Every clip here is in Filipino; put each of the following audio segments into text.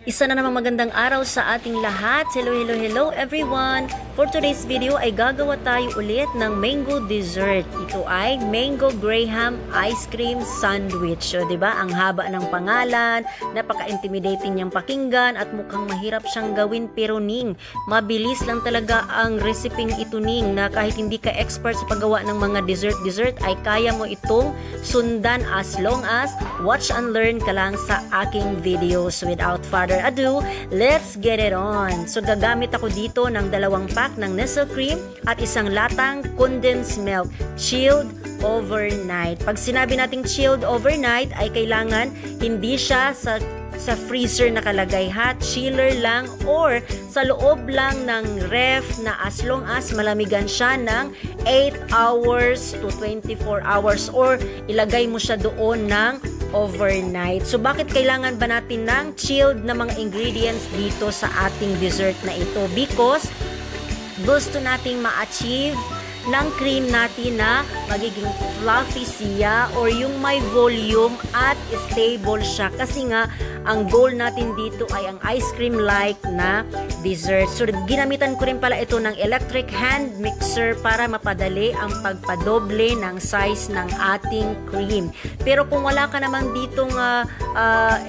Isa na namang magandang araw sa ating lahat. Hello everyone! For today's video ay gagawa tayo ulit ng mango dessert. Ito ay mango graham ice cream sandwich. So, diba? Ang haba ng pangalan, napaka-intimidating niyang pakinggan at mukhang mahirap siyang gawin pero ning, mabilis lang talaga ang reseping ito ning na kahit hindi ka expert sa paggawa ng mga dessert ay kaya mo itong sundan as long as watch and learn ka lang sa aking videos. Without further ado, let's get it on. So gagamit ako dito ng 2 pack ng Nestle cream at isang latang condensed milk, chilled overnight. Pag sinabi nating chilled overnight ay kailangan hindi siya sa freezer nakalagay, hot chiller lang or sa loob lang ng ref na as long as malamigan siya ng 8 hours to 24 hours or ilagay mo siya doon ng overnight. So bakit kailangan ba natin ng chilled na mga ingredients dito sa ating dessert na ito? Because gusto nating ma-achieve ng cream natin na magiging fluffy siya or yung may volume at stable siya kasi nga ang goal natin dito ay ang ice cream like na dessert. So ginamitan ko rin pala ito ng electric hand mixer para mapadali ang pagpadoble ng size ng ating cream. Pero kung wala ka naman ditong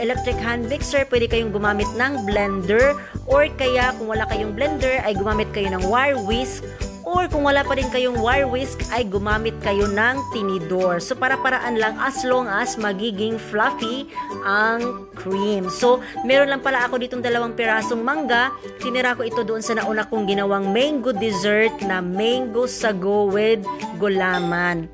electric hand mixer, pwede kayong gumamit ng blender or kaya kung wala kayong blender ay gumamit kayo ng wire whisk. Or kung wala pa rin kayong wire whisk, ay gumamit kayo ng tinidor. So, para-paraan lang as long as magiging fluffy ang cream. So, meron lang pala ako ditong 2 pirasong mangga. Tinira ko ito doon sa nauna kong ginawang mango dessert na mango sago with gulaman.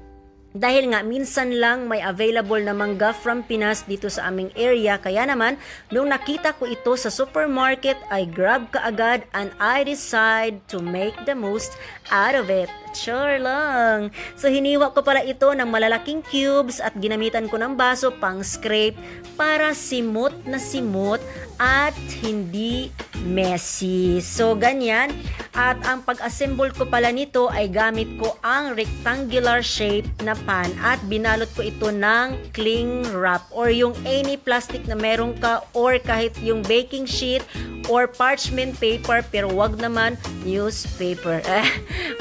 Dahil nga, minsan lang may available na mangga from Pinas dito sa aming area. Kaya naman, nung nakita ko ito sa supermarket, ay grab kaagad and I decide to make the most out of it. Sure lang. So, hiniwa ko pala ito ng malalaking cubes at ginamitan ko ng baso pang scrape para simot na simot at hindi messy. So, ganyan. At ang pag-assemble ko pala nito ay gamit ko ang rectangular shape na pan at binalot ko ito ng cling wrap or yung any plastic na meron ka or kahit yung baking sheet or parchment paper pero wag naman newspaper.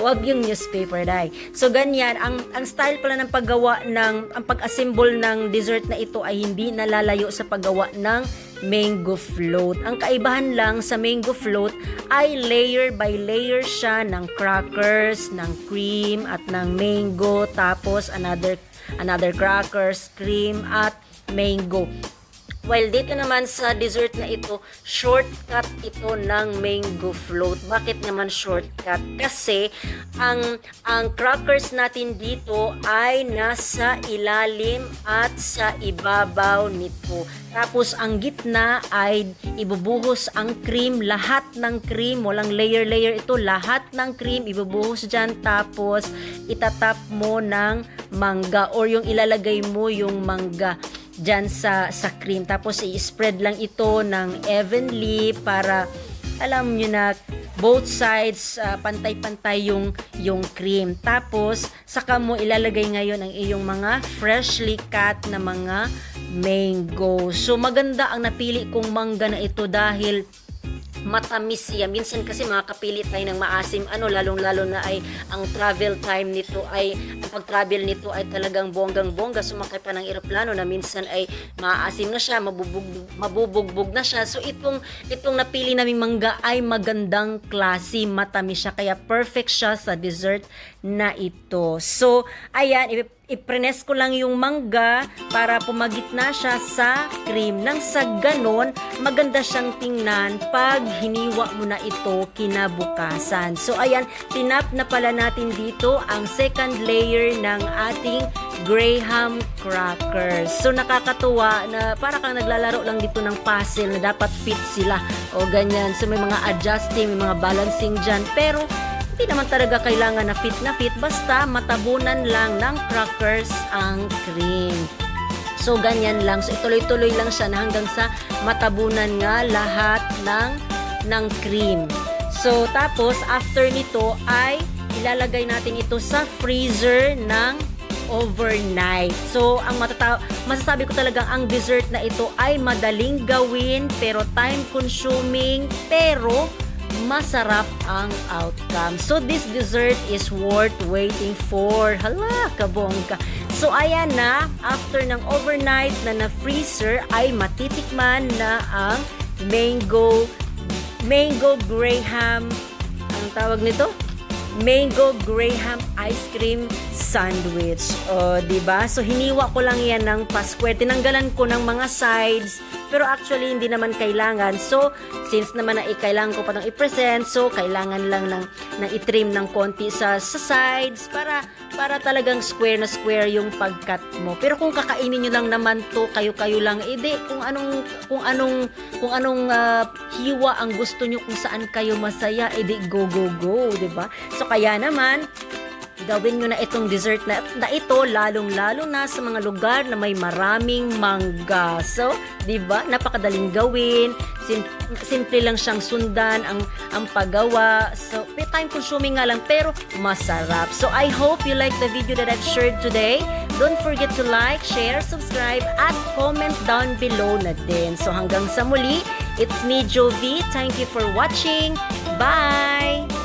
Wag yung newspaper dai. So ganyan ang style pala ng paggawa ng ang pag-assemble ng dessert na ito ay hindi nalalayo sa paggawa ng mango float. Ang kaibahan lang sa mango float ay layer by layer siya ng crackers, ng cream at ng mango tapos another crackers, cream at mango. While dito naman sa dessert na ito, shortcut ito ng mango float. Bakit naman shortcut? Kasi ang crackers natin dito ay nasa ilalim at sa ibabaw nito. Tapos ang gitna ay ibubuhos ang cream, lahat ng cream, walang layer-layer ito, lahat ng cream ibubuhos dyan. Tapos itatap mo ng mangga or yung ilalagay mo yung mangga dyan sa cream. Tapos i-spread lang ito ng evenly para alam nyo na both sides pantay-pantay yung cream. Tapos saka mo ilalagay ngayon ang iyong mga freshly cut na mga mango. So maganda ang napili kong mangga na ito dahil matamis siya. Minsan kasi makakapili tayo ng maasim, lalong-lalo na ay ang travel time nito ay, ang pag-travel nito ay talagang bonggang-bongga, sumakay pa ng eroplano na minsan ay maasim na siya, mabubugbog na siya. So itong napili naming mangga ay magandang klase, matamis siya, kaya perfect siya sa dessert na ito. So ayan, iprenes ko lang yung mangga para pumagitna siya sa cream. Nang sa ganon, maganda siyang tingnan pag hiniwa mo na ito kinabukasan. So ayan, tinap na pala natin dito ang second layer ng ating graham crackers. So nakakatuwa na para kang naglalaro lang dito ng puzzle na dapat fit sila o ganyan. So may mga adjusting, may mga balancing dyan. Pero hindi naman talaga kailangan na fit, basta matabunan lang ng crackers ang cream. So, ganyan lang. So, ituloy-tuloy lang siya na hanggang sa matabunan nga lahat ng cream. So, tapos, after nito ay ilalagay natin ito sa freezer ng overnight. So, ang masasabi ko talagang ang dessert na ito ay madaling gawin pero time consuming pero masarap ang outcome. So, this dessert is worth waiting for. Hala, kabongga. So, ayan na, after ng overnight na na-freezer ay matitikman na ang mango graham, ang tawag nito? Mango graham ice cream sandwich. O, diba? So, hiniwa ko lang yan ng pa-square. Tinanggalan ko ng mga sides. Pero actually, hindi naman kailangan. So, since naman na kailangan ko pa itong i-present, so, kailangan lang ng i-trim ng konti sa sides para talagang square na square yung pagkat mo. Pero kung kakainin nyo lang naman to, kayo-kayo lang, edi, kung anong hiwa ang gusto nyo, kung saan kayo masaya, edi, go, go, go, diba? So, kaya naman, gawin nyo na itong dessert na ito, lalong-lalo na sa mga lugar na may maraming mangga. So, diba? Napakadaling gawin. Simple lang siyang sundan ang paggawa. So, time consuming nga lang pero masarap. So, I hope you like the video that I've shared today. Don't forget to like, share, subscribe, at comment down below na din. So, hanggang sa muli, it's me, Jovi. Thank you for watching. Bye!